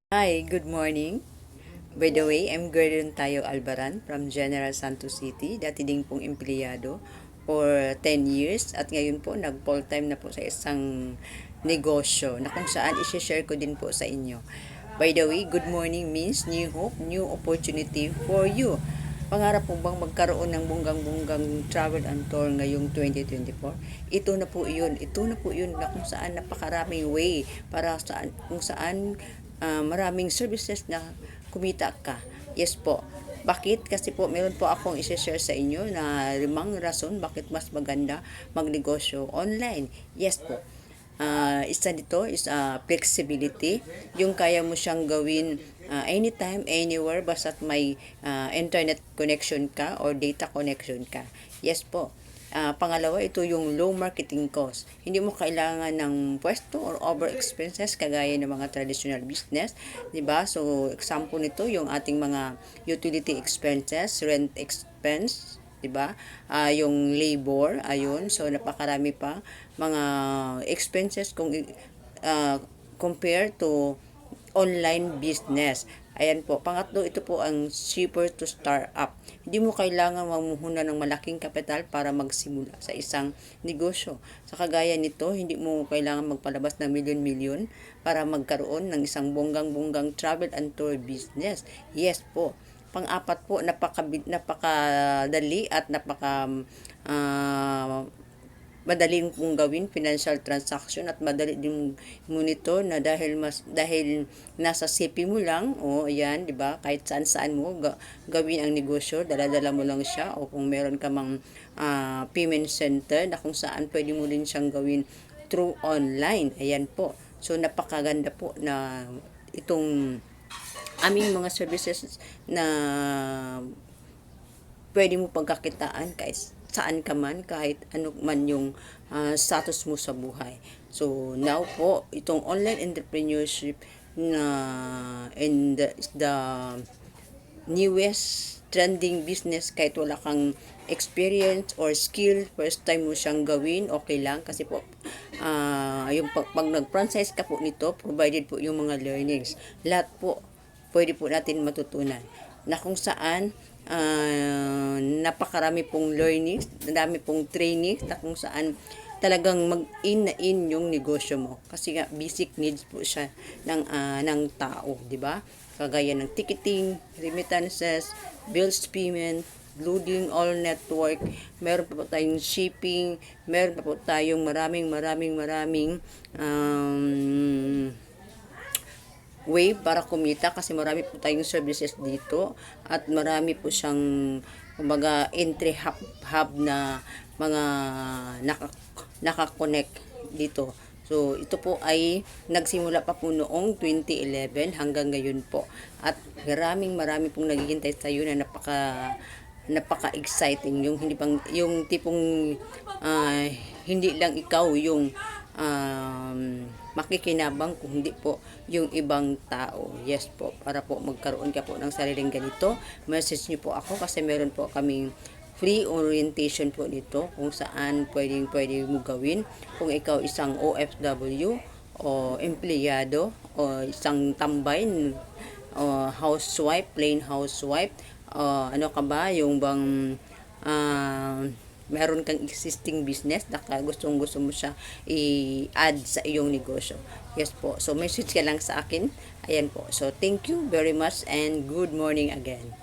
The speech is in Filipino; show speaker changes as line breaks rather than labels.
Hi, good morning. By the way, I'm Gordon Tayo Albaran from General Santos City. Dati din pong empleyado for 10 years at ngayon po nag full-time na po sa isang negosyo na kung saan i-share ko din po sa inyo. By the way, good morning means new hope, new opportunity for you. Pangarap po bang magkaroon ng bunggang-bunggang travel and tour ngayong 2024? Ito na po yun. Ito na po yun na kung saan napakaraming way para saan, kung saan maraming services na kumita ka. Yes po. Bakit? Kasi po meron po akong i-share sa inyo na 5 rason bakit mas maganda magnegosyo online. Yes po. Isa dito is flexibility. Yung kaya mo siyang gawin anytime, anywhere, basta't may internet connection ka or data connection ka. Yes po. Pangalawa, ito yung low marketing cost. Hindi mo kailangan ng pwesto or over expenses kagaya ng mga traditional business, 'di ba? So, example nito yung ating mga utility expenses, rent expense, 'di ba? Yung labor, ayun. So, napakarami pa mga expenses kung compare to online business. Ayan po. Pangatlo, ito po ang cheaper to start up. Hindi mo kailangan mamuhunan ng malaking kapital para magsimula sa isang negosyo. Sa kagaya nito, hindi mo kailangan magpalabas ng milyon-milyon para magkaroon ng isang bonggang-bonggang travel and tour business. Yes po. Pang-apat po, napakadali at madaling kong gawin financial transaction at madali din monitor na dahil nasa CP mo lang o ayan, 'di ba? Kahit saan-saan mo gawin ang negosyo, dala-dala mo lang siya o kung meron ka mang payment center na kung saan pwede mo din siyang gawin through online. Ayan po. So napakaganda po na itong aming mga services na pwede mo pagkakitaan kahit saan ka man, kahit ano man yung status mo sa buhay. So, now po, itong online entrepreneurship na and the newest trending business kahit wala kang experience or skill, first time mo siyang gawin, okay lang kasi po yung pag nag-franchise ka po nito, provided po yung mga learnings. Lahat po pwede po natin matutunan na kung saan napakarami pong learnings, dami pong trainings na kung saan talagang mag-in na in yung negosyo mo. Kasi nga, basic needs po siya ng tao, di ba? Kagaya ng ticketing, remittances, bills payment, including all network, meron pa po tayong shipping, meron pa po tayong maraming way para kumita kasi marami po tayong services dito at marami po siyang kumbaga entry hub na mga nakakonect dito. So, ito po ay nagsimula pa po noong 2011 hanggang ngayon po. At marami pong naghihintay sa iyo na napaka-exciting yung tipong hindi lang ikaw yung makikinabang kung hindi po yung ibang tao. Yes po, para po magkaroon ka po ng sariling ganito. Message niyo po ako kasi meron po kaming free orientation po dito kung saan pwede mo gawin kung ikaw isang OFW o empleyado o isang tambay o housewife, plain housewife, ano ka ba, yung bang meron kang existing business na gusto mo siya i-add sa iyong negosyo. Yes po. So, message ka lang sa akin. Ayan po. So, thank you very much and good morning again.